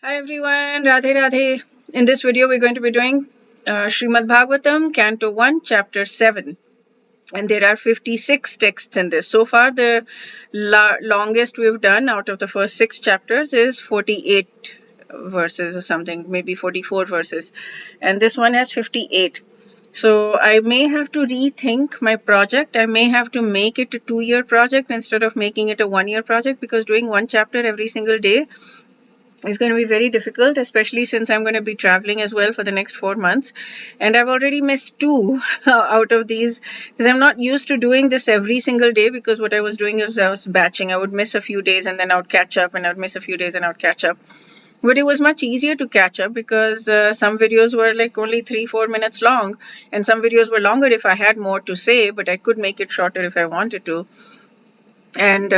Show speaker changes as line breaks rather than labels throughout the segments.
Hi everyone, Radhe Radhe. In this video, we're going to be doing Srimad Bhagavatam, Canto 1, Chapter 7. And there are 56 texts in this. So far, the longest we've done out of the first 6 chapters is 48 verses or something, maybe 44 verses. And this one has 58. So I may have to rethink my project. I may have to make it a 2-year project instead of making it a 1-year project, because doing one chapter every single day is going to be very difficult, especially since I'm going to be traveling as well for the next 4 months. And I've already missed two out of these because I'm not used to doing this every single day, because what I was doing is I was batching. I would miss a few days and then I would catch up, and I would miss a few days and I would catch up. But it was much easier to catch up because some videos were like only 3-4 minutes long, and some videos were longer if I had more to say, but I could make it shorter if I wanted to. And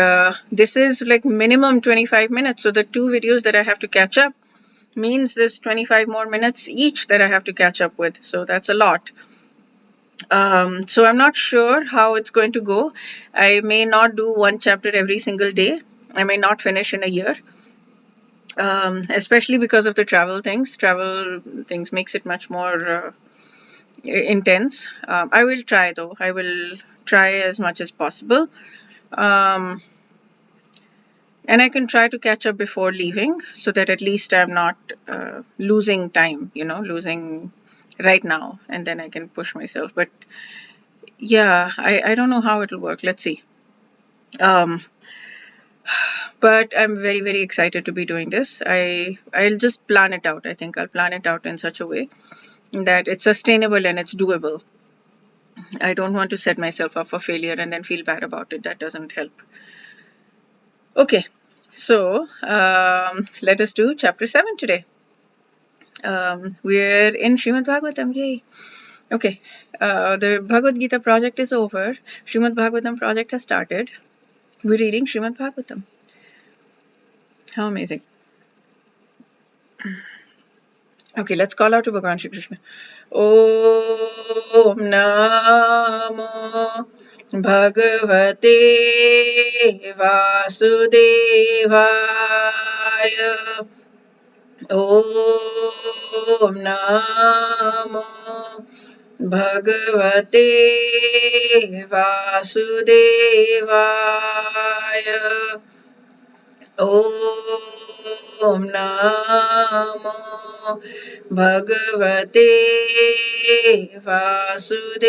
this is like minimum 25 minutes, so the two videos that I have to catch up means there's 25 more minutes each that I have to catch up with, so that's a lot. So I'm not sure how it's going to go. I may not do one chapter every single day. I may not finish in a year, especially because of the travel things makes it much more intense. I will try though. I will try as much as possible. And I can try to catch up before leaving, so that at least I'm not losing time, losing right now, and then I can push myself. But yeah, I don't know how it'll work. Let's see. Um, but I'm very, very excited to be doing this. I'll just plan it out. I think I'll plan it out in such a way that it's sustainable and it's doable. I don't want to set myself up for failure and then feel bad about it. That doesn't help. Okay, so let us do chapter 7 today. We're in Srimad Bhagavatam, yay! Okay, the Bhagavad Gita project is over. Srimad Bhagavatam project has started. We're reading Srimad Bhagavatam. How amazing. Okay, let's call out to Bhagavan Shri Krishna. Om Namo Bhagavate Vasudevaya. Om Namo Bhagavate Vasudevaya. Om Namo Bhagavate Vasudevaya.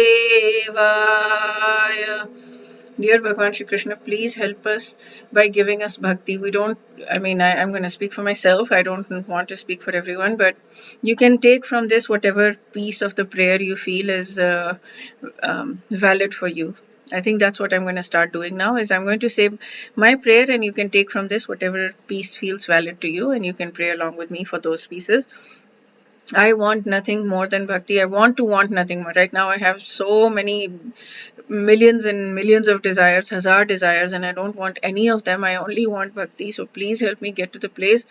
Dear Bhagavan Shri Krishna, please help us by giving us bhakti. We don't, I'm going to speak for myself. I don't want to speak for everyone, but you can take from this whatever piece of the prayer you feel is valid for you. I think that's what I'm going to start doing now, is I'm going to say my prayer, and you can take from this whatever piece feels valid to you, and you can pray along with me for those pieces. I want nothing more than bhakti. I want to want nothing more. Right now I have so many millions and millions of desires, hazard desires, and I don't want any of them. I only want bhakti. So please help me get to the place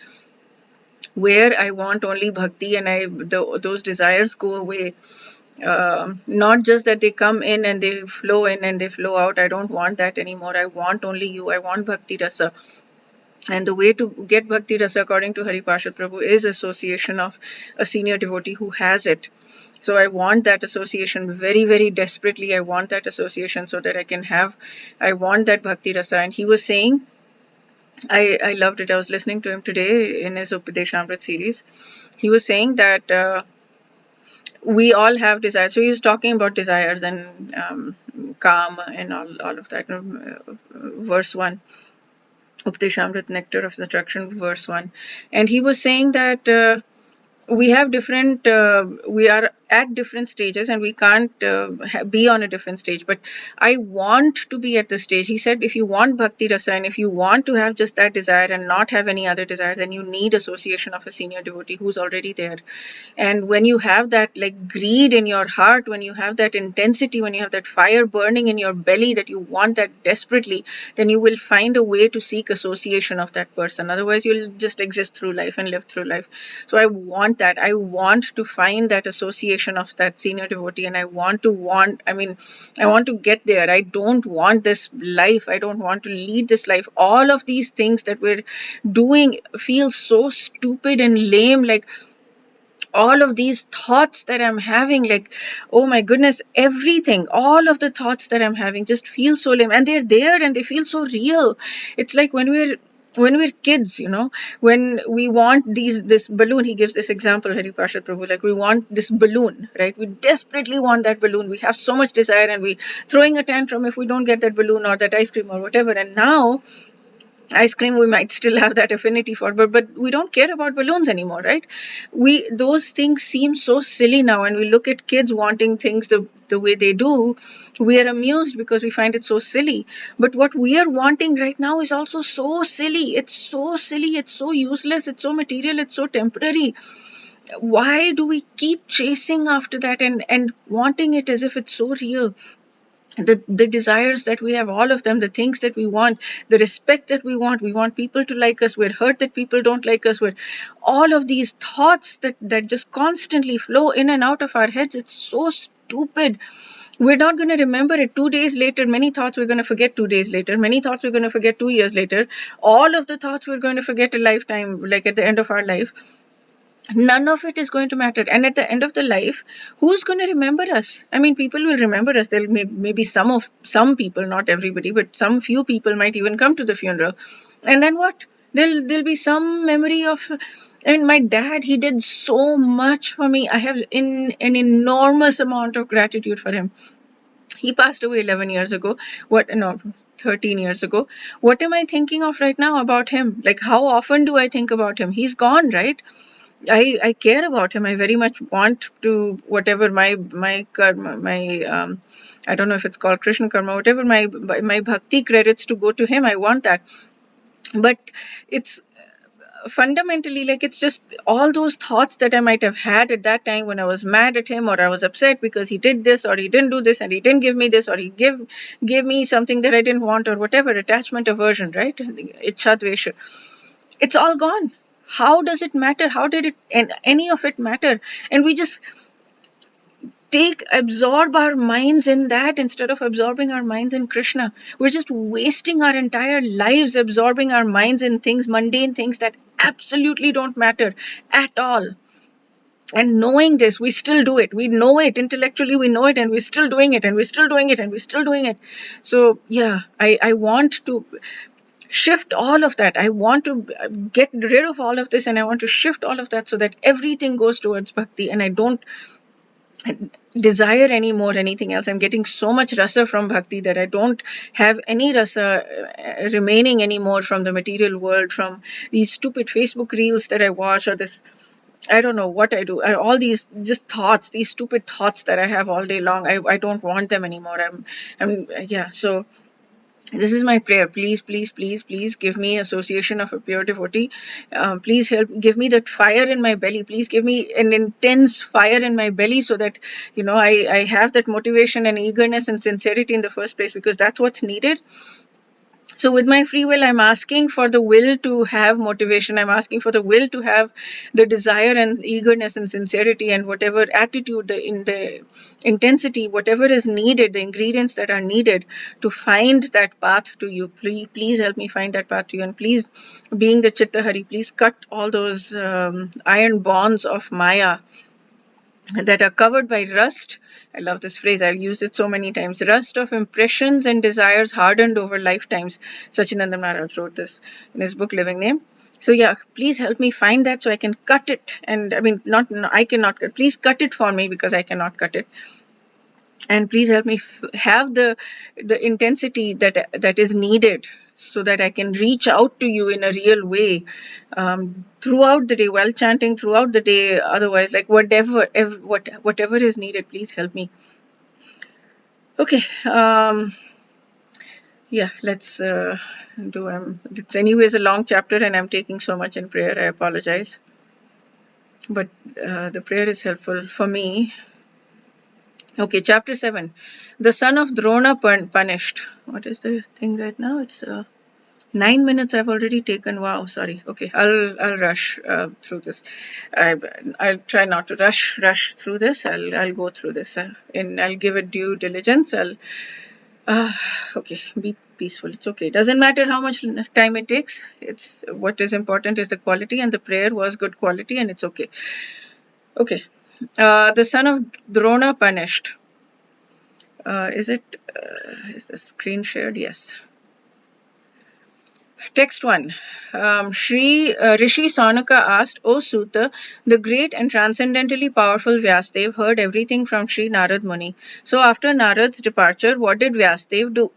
where I want only bhakti, and those desires go away. Not just that they come in and they flow in and they flow out. I don't want that anymore. I want only you. I want bhakti rasa. And the way to get bhakti rasa, according to Hari Parshad Prabhu, is association of a senior devotee who has it. So I want that association very, very desperately. I want that association so that I want that bhakti rasa. And he was saying, I loved it. I was listening to him today in his Upadeshamrit series. He was saying that we all have desires. So he was talking about desires and calm and all of that. Verse 1. Updeshamrit, Nectar of Instruction, verse 1. And he was saying that we have we are at different stages, and we can't be on a different stage. But I want to be at the stage. He said, if you want bhakti rasa, and if you want to have just that desire and not have any other desire, then you need association of a senior devotee who's already there. And when you have that like greed in your heart, when you have that intensity, when you have that fire burning in your belly, that you want that desperately, then you will find a way to seek association of that person. Otherwise you'll just exist through life and live through life. So I want that. I want to find that association position of that senior devotee, and I want to get there. I don't want this life. I don't want to lead this life. All of these things that we're doing feel so stupid and lame. Like, all of these thoughts that I'm having, like, oh my goodness, everything, all of the thoughts that I'm having just feel so lame, and they're there and they feel so real. It's like when we're kids, when we want this balloon. He gives this example, Hari Parshad Prabhu, like, we want this balloon, right? We desperately want that balloon. We have so much desire, and we throwing a tantrum if we don't get that balloon or that ice cream or whatever. And now ice cream we might still have that affinity for, but we don't care about balloons anymore, right? Those things seem so silly now, and we look at kids wanting things the way they do. We are amused because we find it so silly. But what we are wanting right now is also so silly. It's so silly, it's so useless, it's so material, it's so temporary. Why do we keep chasing after that and wanting it as if it's so real? The desires that we have, all of them, the things that we want, the respect that we want people to like us, we're hurt that people don't like us, we're all of these thoughts that just constantly flow in and out of our heads. It's so stupid. We're not going to remember it 2 days later. Many thoughts we're going to forget 2 days later. Many thoughts we're going to forget 2 years later. All of the thoughts we're going to forget a lifetime, like at the end of our life. None of it is going to matter. And at the end of the life, who's going to remember us? I mean, people will remember us. There'll maybe some people, not everybody, but some few people might even come to the funeral. And then what? There'll be some memory of. And my dad, he did so much for me. I have an enormous amount of gratitude for him. He passed away 11 years ago. 13 years ago. What am I thinking of right now about him? Like, how often do I think about him? He's gone, right? I care about him. I very much want to, whatever my karma, I don't know if it's called Krishna karma, whatever my bhakti credits to go to him. I want that. But it's fundamentally, like, it's just all those thoughts that I might have had at that time when I was mad at him, or I was upset because he did this or he didn't do this and he didn't give me this, or he gave me something that I didn't want, or whatever, attachment, aversion, right? Ichha, dvesha. It's all gone. How does it matter? How did any of it matter? And we just absorb our minds in that instead of absorbing our minds in Krishna. We're just wasting our entire lives absorbing our minds in things, mundane things that absolutely don't matter at all. And knowing this, we still do it. We know it intellectually, we know it, and we're still doing it, and we're still doing it, and we're still doing it. So yeah, I want to shift all of that. I want to get rid of all of this, and I want to shift all of that so that everything goes towards bhakti, and I don't desire anymore anything else. I'm getting so much rasa from bhakti that I don't have any rasa remaining anymore from the material world, from these stupid Facebook reels that I watch, or this, I don't know what I do. All these just thoughts, these stupid thoughts that I have all day long, I don't want them anymore. So this is my prayer. Please, please, please, please give me association of a pure devotee. Please give me that fire in my belly. Please give me an intense fire in my belly so that, I have that motivation and eagerness and sincerity in the first place, because that's what's needed. So with my free will, I'm asking for the will to have motivation. I'm asking for the will to have the desire and eagerness and sincerity and whatever attitude, the intensity, whatever is needed, the ingredients that are needed to find that path to you. Please help me find that path to you. And please, being the Chitta Hari, please cut all those iron bonds of Maya that are covered by rust. I love this phrase. I've used it so many times. Rust of impressions and desires hardened over lifetimes. Sachinanda Maharaj wrote this in his book Living Name. So yeah, please help me find that so I can cut it. And I cannot cut. Please cut it for me because I cannot cut it. And please help me have the intensity that is needed so that I can reach out to you in a real way throughout the day, while chanting throughout the day. Otherwise, like whatever is needed, please help me. Okay. Yeah, let's do. It's anyways a long chapter, and I'm taking so much in prayer. I apologize, but the prayer is helpful for me. Okay, chapter 7. The son of Drona punished. What is the thing right now? It's 9 minutes I've already taken. Wow, sorry. Okay, I'll rush through this. I'll try not to rush through this. I'll go through this and I'll give it due diligence. Uh, okay, be peaceful. It's okay. Doesn't matter how much time it takes. It's what is important is the quality, and the prayer was good quality, and it's okay. Okay. The son of Drona punished. Is the screen shared? Yes. Text 1. Rishi Saunaka asked, O Suta, the great and transcendently powerful Vyasadev heard everything from Sri Narad Muni. So after Narad's departure, what did Vyasadev do?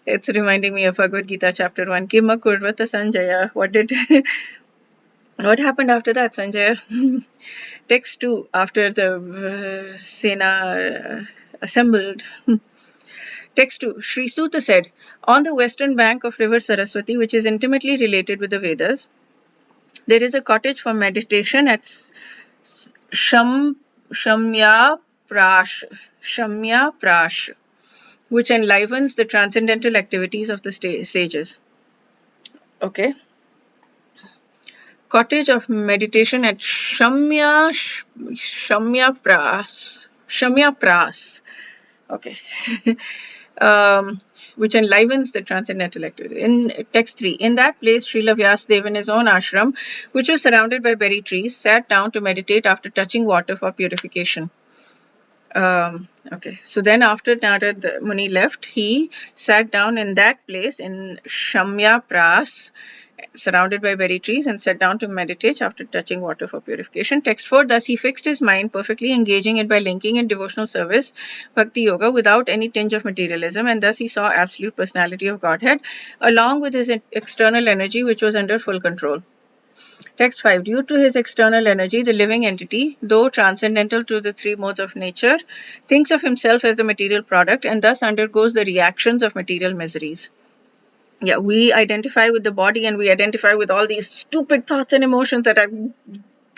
It's reminding me of Bhagavad Gita chapter 1. Kimma Kurvata Sanjaya. What happened after that, Sanjaya? Text 2. After the Sena assembled. Text 2. Sri Suta said, on the western bank of river Saraswati, which is intimately related with the Vedas, there is a cottage for meditation at Shamya Prash, which enlivens the transcendental activities of the sages. Okay. Cottage of meditation at Shamya Pras. Okay. Which enlivens the transcendental activity. In text 3, in that place, Srila Vyasadeva in his own ashram, which was surrounded by berry trees, sat down to meditate after touching water for purification. Okay, so then after Narad Muni left, he sat down in that place in Shamya Pras, surrounded by berry trees, and sat down to meditate after touching water for purification. Text 4, thus he fixed his mind, perfectly engaging it by linking in devotional service, bhakti yoga, without any tinge of materialism, and thus he saw absolute personality of Godhead, along with his external energy, which was under full control. Text 5. Due to his external energy, the living entity, though transcendental to the three modes of nature, thinks of himself as the material product and thus undergoes the reactions of material miseries. Yeah, we identify with the body and we identify with all these stupid thoughts and emotions that are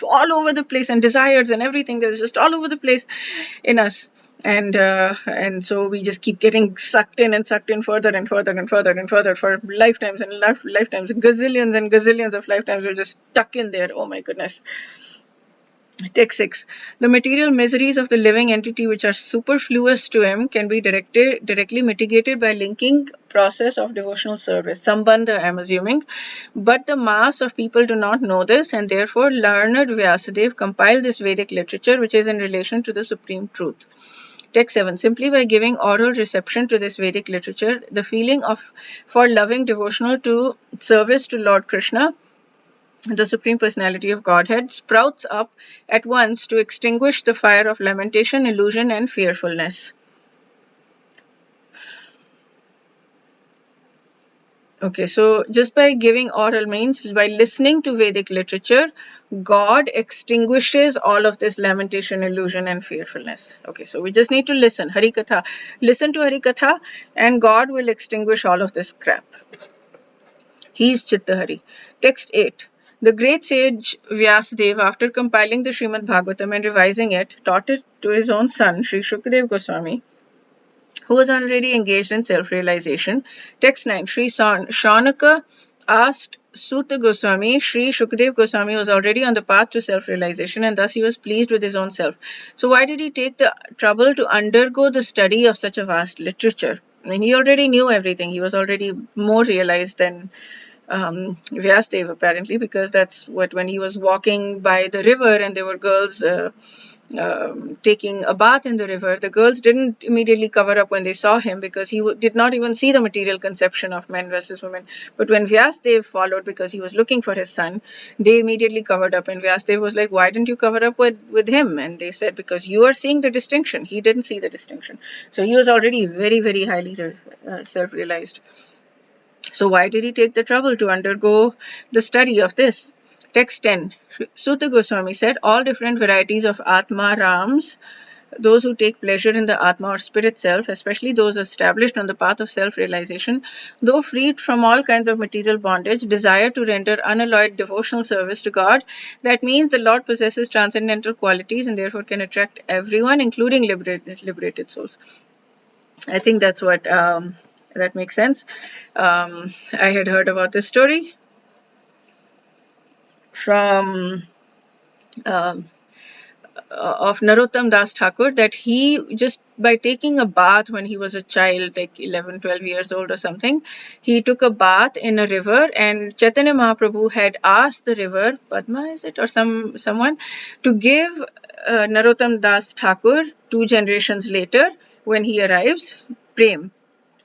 all over the place, and desires and everything that's just all over the place in us. And so we just keep getting sucked in further and further and further and further for lifetimes and lifetimes, gazillions and gazillions of lifetimes. We're just stuck in there. Oh my goodness. Text 6. The material miseries of the living entity, which are superfluous to him, can be directly mitigated by linking process of devotional service. Sambandha, I'm assuming. But the mass of people do not know this, and therefore learned Vyasadeva compiled this Vedic literature, which is in relation to the supreme truth. Text 7. Simply by giving oral reception to this Vedic literature, the feeling for loving devotional to service to Lord Krishna, the Supreme Personality of Godhead, sprouts up at once to extinguish the fire of lamentation, illusion, and fearfulness. Okay, so just by giving oral means, by listening to Vedic literature, God extinguishes all of this lamentation, illusion, and fearfulness. Okay, so we just need to listen. Harikatha. Listen to Harikatha, and God will extinguish all of this crap. He's Chittahari. Text 8. The great sage Vyasadeva, after compiling the Srimad Bhagavatam and revising it, taught it to his own son, Sri Shukadeva Goswami, who was already engaged in self-realization. Text 9. Sri Shaunaka asked Suta Goswami, Sri Shukadeva Goswami was already on the path to self-realization, and thus he was pleased with his own self. So why did he take the trouble to undergo the study of such a vast literature? I mean, he already knew everything. He was already more realized than Vyasadeva, apparently, because that's what, when he was walking by the river and there were girls taking a bath in the river, the girls didn't immediately cover up when they saw him, because he did not even see the material conception of men versus women. But when Vyasadeva followed, because he was looking for his son, they immediately covered up, and Vyasadeva was like, why didn't you cover up with him? And they said, because you are seeing the distinction. He didn't see the distinction. So he was already very, very highly self-realized. So why did he take the trouble to undergo the study of this? Text 10. Suta Goswami said, all different varieties of Atma Rams, those who take pleasure in the Atma or spirit self, especially those established on the path of self-realization, though freed from all kinds of material bondage, desire to render unalloyed devotional service to God. That means the Lord possesses transcendental qualities and therefore can attract everyone, including liberated souls. I think that's what that makes sense. I had heard about this story from of Narottam Das Thakur, that he, just by taking a bath when he was a child, like 11, 12 years old or something, he took a bath in a river, and Chaitanya Mahaprabhu had asked the river, Padma is it, or someone, to give Narottam Das Thakur 2 generations later, when he arrives, prem.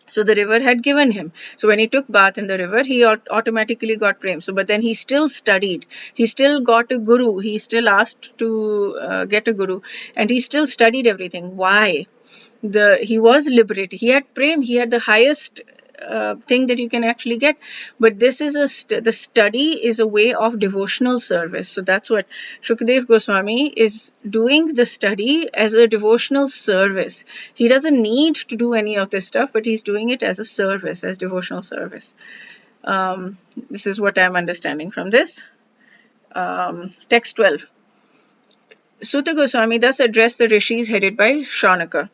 So the river had given him. So when he took bath in the river, he automatically got prem. So, but then he still studied. He still got a guru. He still asked to get a guru, and he still studied everything. Why? He was liberated. He had prem. He had the highest thing that you can actually get. But this is the study is a way of devotional service. So that's what Shukdev Goswami is doing, the study as a devotional service. He doesn't need to do any of this stuff, but he's doing it as a service, as devotional service. This is what I'm understanding from this. Text 12. Suta Goswami thus addressed the rishis headed by Shaunaka.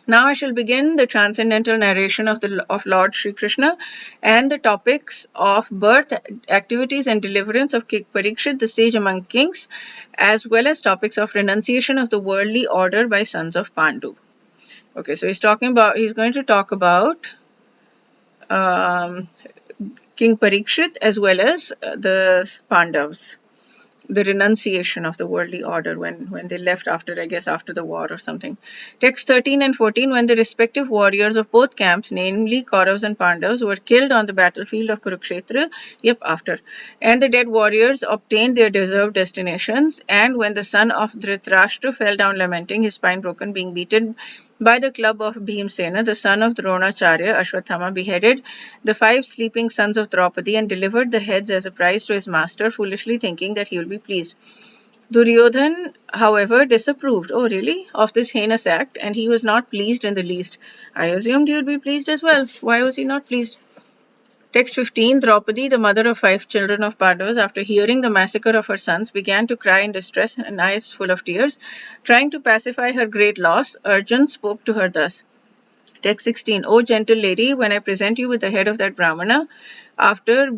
Now I shall begin the transcendental narration of Lord Sri Krishna and the topics of birth, activities, and deliverance of King Parikshit, the sage among kings, as well as topics of renunciation of the worldly order by sons of Pandu. Okay, so he's going to talk about King Parikshit as well as the Pandavas. The renunciation of the worldly order when they left after the war or something. Text 13 and 14, when the respective warriors of both camps, namely Kauravas and Pandavas, were killed on the battlefield of Kurukshetra, after, and the dead warriors obtained their deserved destinations, and when the son of Dhritarashtra fell down lamenting, his spine broken, being beaten by the club of Bhimsena, the son of Dronacharya, Ashwathama beheaded the 5 sleeping sons of Draupadi and delivered the heads as a prize to his master, foolishly thinking that he will be pleased. Duryodhan, however, disapproved, of this heinous act, and he was not pleased in the least. I assumed he would be pleased as well. Why was he not pleased? Text 15, Draupadi, the mother of 5 children of Pandavas, after hearing the massacre of her sons, began to cry in distress and eyes full of tears. Trying to pacify her great loss, Arjun spoke to her thus. Text 16, O gentle lady, when I present you with the head of that Brahmana, after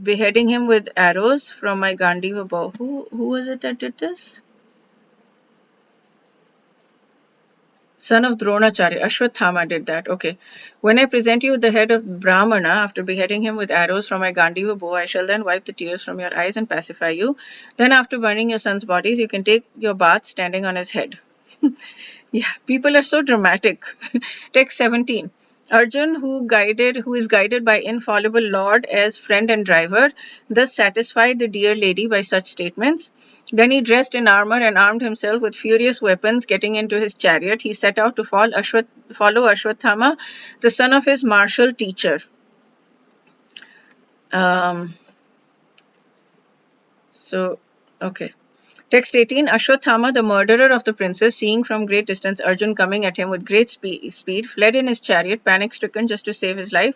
beheading him with arrows from my Gandiva bow. Who was it that did this? Son of Dronacharya, Ashwathama did that. Okay. When I present you the head of Brahmana, after beheading him with arrows from my Gandiva bow, I shall then wipe the tears from your eyes and pacify you. Then after burning your sons' bodies, you can take your bath standing on his head. Yeah, people are so dramatic. Text 17. Arjun, who is guided by infallible Lord as friend and driver, thus satisfied the dear lady by such statements. Then he dressed in armor and armed himself with furious weapons. Getting into his chariot, he set out to follow Ashwathama, the son of his martial teacher. Okay. Text 18, Ashwathama, the murderer of the princess, seeing from great distance Arjun coming at him with great speed, fled in his chariot, panic-stricken just to save his life,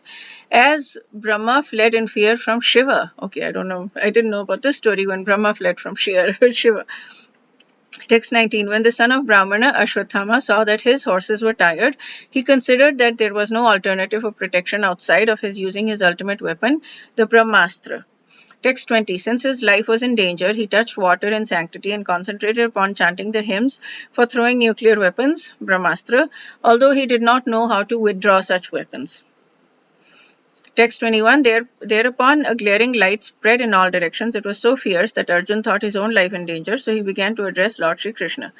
as Brahma fled in fear from Shiva. Okay, I don't know. I didn't know about this story when Brahma fled from Shiva. Text 19, when the son of Brahmana, Ashwathama, saw that his horses were tired, he considered that there was no alternative of protection outside of his using his ultimate weapon, the Brahmastra. Text 20. Since his life was in danger, he touched water in sanctity and concentrated upon chanting the hymns for throwing nuclear weapons, Brahmastra, although he did not know how to withdraw such weapons. Text 21. Thereupon a glaring light spread in all directions. It was so fierce that Arjun thought his own life in danger, so he began to address Lord Sri Krishna.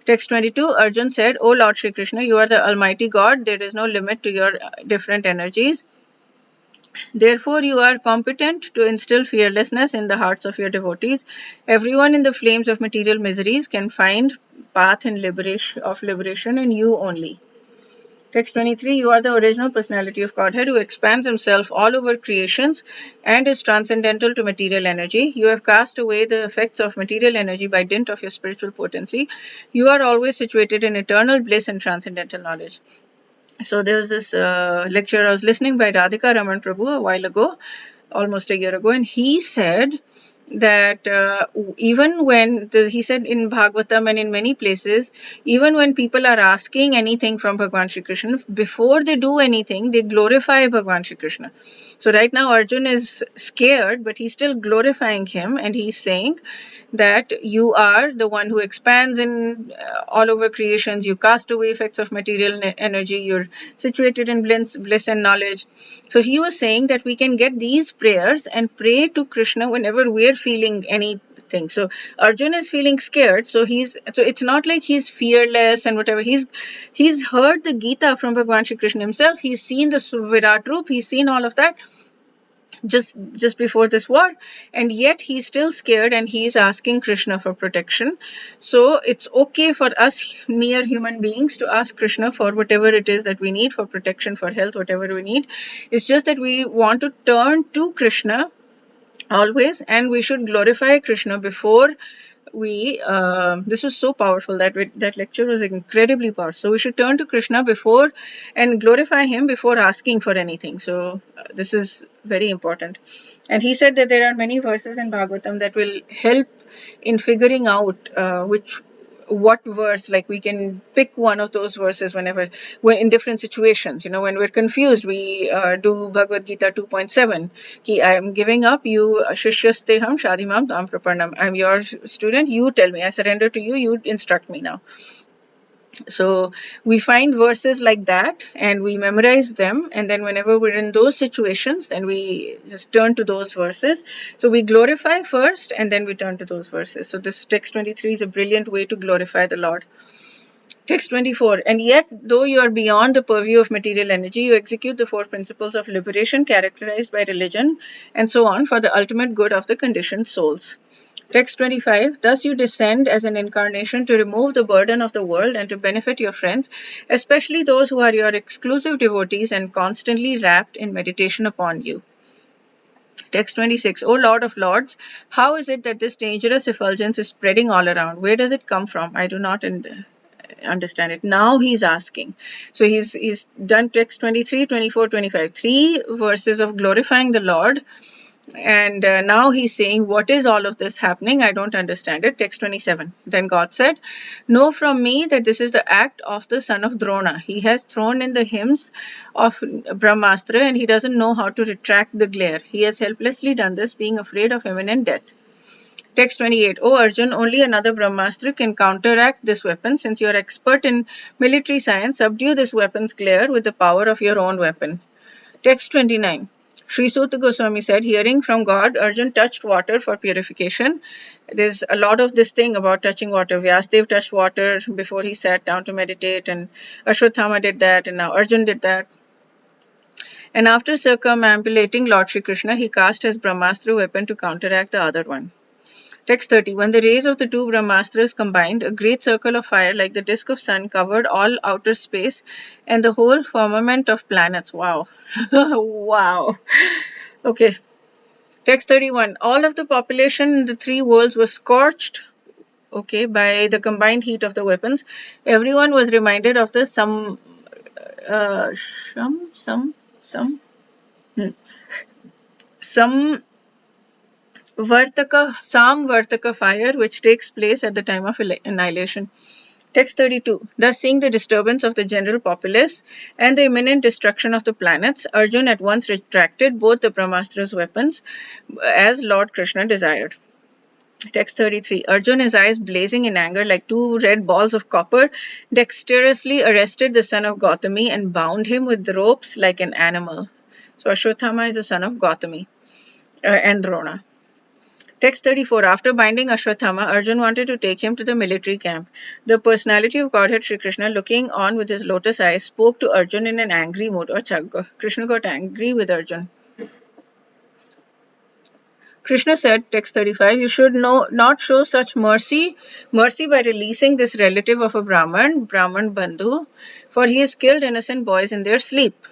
Text 22. Arjun said, O Lord Sri Krishna, you are the Almighty God. There is no limit to your different energies. Therefore, you are competent to instill fearlessness in the hearts of your devotees. Everyone in the flames of material miseries can find path in liberation in you only. Text 23, you are the original personality of Godhead who expands himself all over creations and is transcendental to material energy. You have cast away the effects of material energy by dint of your spiritual potency. You are always situated in eternal bliss and transcendental knowledge. So there was this lecture I was listening by Radhika Raman Prabhu a while ago, almost a year ago, and he said that even when he said in Bhagavatam and in many places, even when people are asking anything from Bhagwan Shri Krishna, before they do anything, they glorify Bhagwan Shri Krishna. So right now Arjun is scared, but he's still glorifying him, and he's saying that you are the one who expands in all over creations. You cast away effects of material energy. You're situated in bliss and knowledge. So he was saying that we can get these prayers and pray to Krishna whenever we're feeling anything. So Arjun is feeling scared, so it's not like he's fearless and whatever. He's heard the Gita from Bhagwan Shri Krishna himself. He's seen the Virat Roop. He's seen all of that just before this war, and yet he's still scared, and he's asking Krishna for protection. So it's okay for us mere human beings to ask Krishna for whatever it is that we need, for protection, for health, whatever we need. It's just that we want to turn to Krishna always, and we should glorify Krishna before we this was so powerful. That lecture was incredibly powerful. So we should turn to Krishna before and glorify him before asking for anything. So this is very important. And he said that there are many verses in Bhagavatam that will help in figuring out what verse, like we can pick one of those verses whenever when in different situations, when we're confused, we do Bhagavad Gita 2.7 ki I am giving up, you shishyaste ham shadimam tam praparnam, I'm your student, you tell me, I surrender to you, you instruct me now. So we find verses like that and we memorize them, and then whenever we're in those situations, then we just turn to those verses. So we glorify first and then we turn to those verses. So this text 23 is a brilliant way to glorify the Lord. Text 24, and yet though you are beyond the purview of material energy, you execute the four principles of liberation characterized by religion and so on for the ultimate good of the conditioned souls. Text 25, thus you descend as an incarnation to remove the burden of the world and to benefit your friends, especially those who are your exclusive devotees and constantly rapt in meditation upon you. Text 26, O Lord of Lords, how is it that this dangerous effulgence is spreading all around? Where does it come from? I do not understand it. Now he's asking. So he's done text 23, 24, 25. 3 verses of glorifying the Lord. And now he's saying, what is all of this happening? I don't understand it. Text 27. Then God said, know from me that this is the act of the son of Drona. He has thrown in the hymns of Brahmastra and he doesn't know how to retract the glare. He has helplessly done this, being afraid of imminent death. Text 28. O Arjun, only another Brahmastra can counteract this weapon. Since you are expert in military science, subdue this weapon's glare with the power of your own weapon. Text 29. Sri Suta Goswami said, hearing from God, Arjun touched water for purification. There's a lot of this thing about touching water. Vyasdev touched water before he sat down to meditate, and Ashwatthama did that, and now Arjun did that. And after circumambulating Lord Shri Krishna, he cast his Brahmastra weapon to counteract the other one. Text 30. When the rays of the two Brahmastras combined, a great circle of fire like the disk of sun covered all outer space and the whole firmament of planets. Wow. Wow. Okay. Text 31. All of the population in the three worlds was scorched, okay, by the combined heat of the weapons. Everyone was reminded of the some Vartaka fire which takes place at the time of annihilation. Text 32. Thus seeing the disturbance of the general populace and the imminent destruction of the planets, Arjun at once retracted both the Brahmastra's weapons as Lord Krishna desired. Text 33. Arjun, his eyes blazing in anger like two red balls of copper, dexterously arrested the son of Gautami and bound him with ropes like an animal. So Ashwatthama is the son of Gautami and Drona. Text 34. After binding Ashwatthama, Arjun wanted to take him to the military camp. The personality of Godhead Sri Krishna, looking on with his lotus eyes, spoke to Arjun in an angry mood. Krishna got angry with Arjun. Krishna said, text 35, you should not show such mercy by releasing this relative of a Brahman Bandhu, for he has killed innocent boys in their sleep.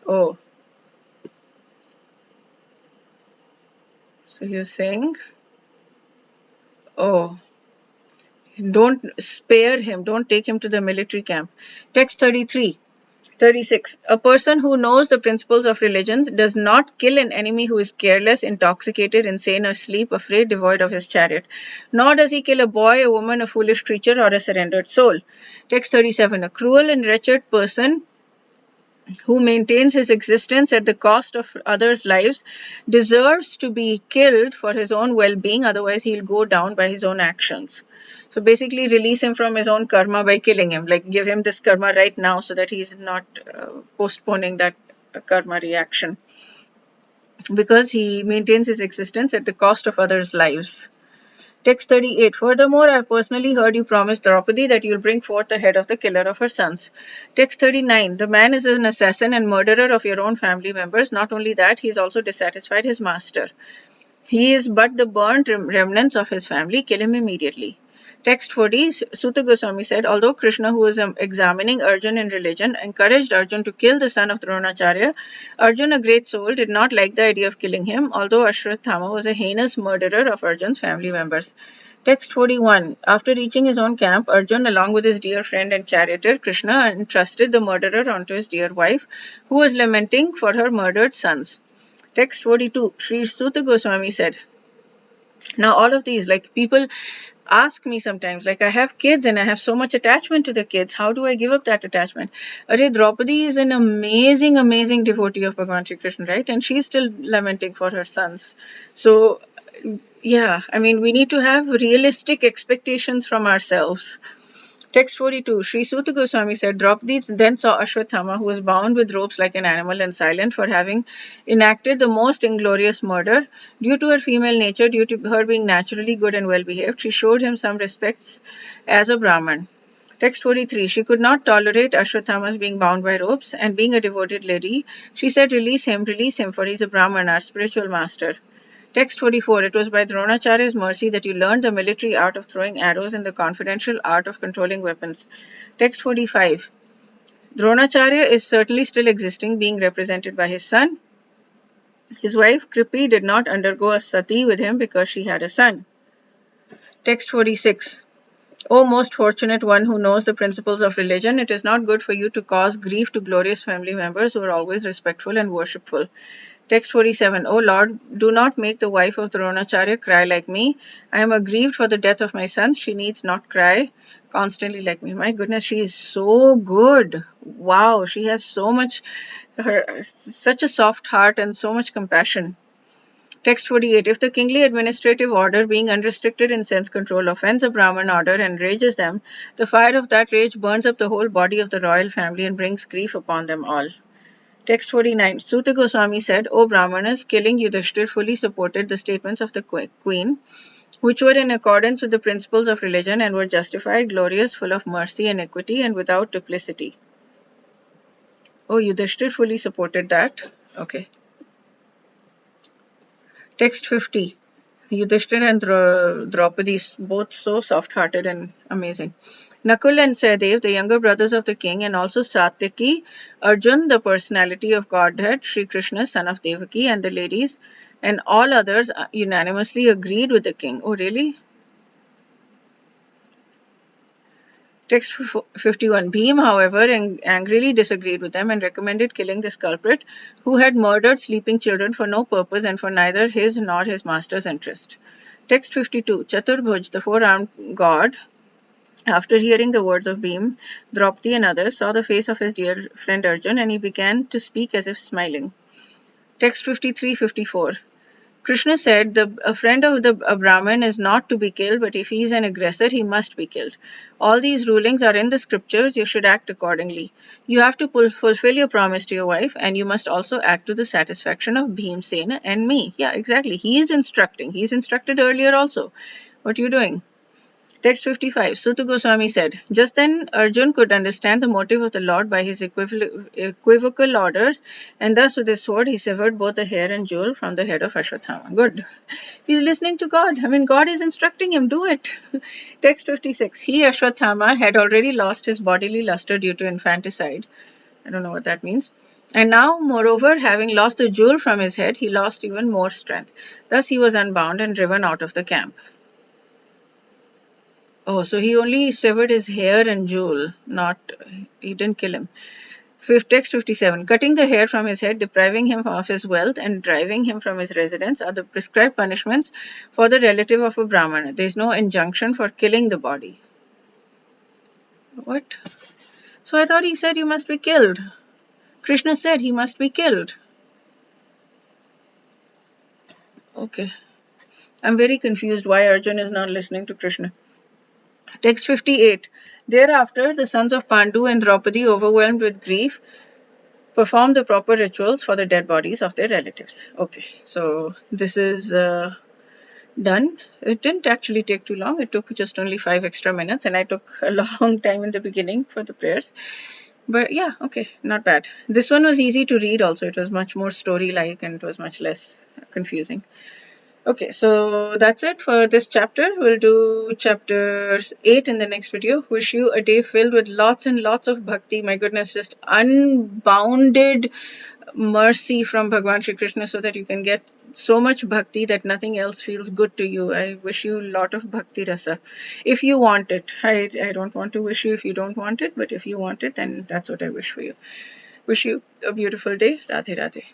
Oh. So he was saying, oh, don't spare him, don't take him to the military camp. Text 33. 36. A person who knows the principles of religions does not kill an enemy who is careless, intoxicated, insane, asleep, afraid, devoid of his chariot. Nor does he kill a boy, a woman, a foolish creature, or a surrendered soul. Text 37. A cruel and wretched person who maintains his existence at the cost of others' lives deserves to be killed for his own well-being, otherwise he'll go down by his own actions. So basically release him from his own karma by killing him, like give him this karma right now so that he's not postponing that karma reaction, because he maintains his existence at the cost of others' lives. Text 38. Furthermore, I have personally heard you promise Draupadi that you will bring forth the head of the killer of her sons. Text 39. The man is an assassin and murderer of your own family members. Not only that, he has also dissatisfied his master. He is but the burnt remnants of his family. Kill him immediately. Text 40. Suta Goswami said, although Krishna, who was examining Arjun in religion, encouraged Arjun to kill the son of Dronacharya, Arjun, a great soul, did not like the idea of killing him, although Ashwatthama was a heinous murderer of Arjun's family members. Text 41. After reaching his own camp, Arjun, along with his dear friend and charioteer Krishna, entrusted the murderer onto his dear wife, who was lamenting for her murdered sons. Text 42. Sri Suta Goswami said, now all of these, like, people ask me sometimes, like, I have kids and I have so much attachment to the kids. How do I give up that attachment? Arey, Draupadi is an amazing, amazing devotee of Bhagavan Shri Krishna, right? And she's still lamenting for her sons. So, yeah, I mean, we need to have realistic expectations from ourselves. Text 42. Sri Suta Goswami said, Draupadi then saw Ashwatthama, who was bound with ropes like an animal and silent for having enacted the most inglorious murder. Due to her female nature, due to her being naturally good and well behaved, she showed him some respects as a Brahman. Text 43. She could not tolerate Ashwatthama's being bound by ropes, and being a devoted lady, she said, release him, for he is a Brahman, our spiritual master. Text 44. It was by Dronacharya's mercy that you learned the military art of throwing arrows and the confidential art of controlling weapons. Text 45. Dronacharya is certainly still existing, being represented by his son. His wife Kripi did not undergo a sati with him because she had a son. Text 46. O most fortunate one who knows the principles of religion, it is not good for you to cause grief to glorious family members who are always respectful and worshipful. Text 47. O Lord, do not make the wife of Dronacharya cry like me. I am aggrieved for the death of my sons. She needs not cry constantly like me. My goodness, she is so good. Wow, she has so much, such a soft heart and so much compassion. Text 48. If the kingly administrative order, being unrestricted in sense control, offends a Brahman order and rages them, the fire of that rage burns up the whole body of the royal family and brings grief upon them all. Text 49. Suta Goswami said, O Brahmanas, killing Yudhishthir fully supported the statements of the queen, which were in accordance with the principles of religion and were justified, glorious, full of mercy and equity, and without duplicity. Oh, Yudhishthir fully supported that. Okay. Text 50. Yudhishthir and Draupadi, both so soft-hearted and amazing. Nakul and Sahadev, the younger brothers of the king, and also Satyaki, Arjun, the personality of Godhead, Sri Krishna, son of Devaki, and the ladies, and all others unanimously agreed with the king. Oh, really? Text 51. Bhim, however, angrily disagreed with them and recommended killing this culprit, who had murdered sleeping children for no purpose and for neither his nor his master's interest. Text 52. Chaturbhuj, the four-armed god, after hearing the words of Bhim, Draupadi and others, saw the face of his dear friend Arjun, and he began to speak as if smiling. Text 53-54. Krishna said, a friend of a Brahmin is not to be killed, but if he is an aggressor, he must be killed. All these rulings are in the scriptures. You should act accordingly. You have to fulfill your promise to your wife, and you must also act to the satisfaction of Bhimsena and me. Yeah, exactly. He is instructing. He's instructed earlier also. What are you doing? Text 55. Suta Goswami said, just then Arjun could understand the motive of the Lord by his equivocal orders, and thus with his sword he severed both the hair and jewel from the head of Ashwatthama. Good. He's listening to God. I mean, God is instructing him, do it. Text 56. He, Ashwatthama, had already lost his bodily luster due to infanticide. I don't know what that means. And now, moreover, having lost the jewel from his head, he lost even more strength. Thus he was unbound and driven out of the camp. Oh, so he only severed his hair and jewel, he didn't kill him. Text 57. Cutting the hair from his head, depriving him of his wealth, and driving him from his residence are the prescribed punishments for the relative of a Brahmana. There is no injunction for killing the body. What? So I thought he said you must be killed. Krishna said he must be killed. Okay. I'm very confused why Arjun is not listening to Krishna. Text 58. Thereafter, the sons of Pandu and Draupadi, overwhelmed with grief, perform the proper rituals for the dead bodies of their relatives. Okay, so this is done. It didn't actually take too long. It took just only 5 extra minutes, and I took a long time in the beginning for the prayers. But yeah, okay, not bad. This one was easy to read also. It was much more story-like and it was much less confusing. Okay, so that's it for this chapter. We'll do chapters 8 in the next video. Wish you a day filled with lots and lots of bhakti. My goodness, just unbounded mercy from Bhagwan Shri Krishna so that you can get so much bhakti that nothing else feels good to you. I wish you a lot of bhakti rasa. If you want it. I don't want to wish you if you don't want it, but if you want it, then that's what I wish for you. Wish you a beautiful day. Radhe Radhe.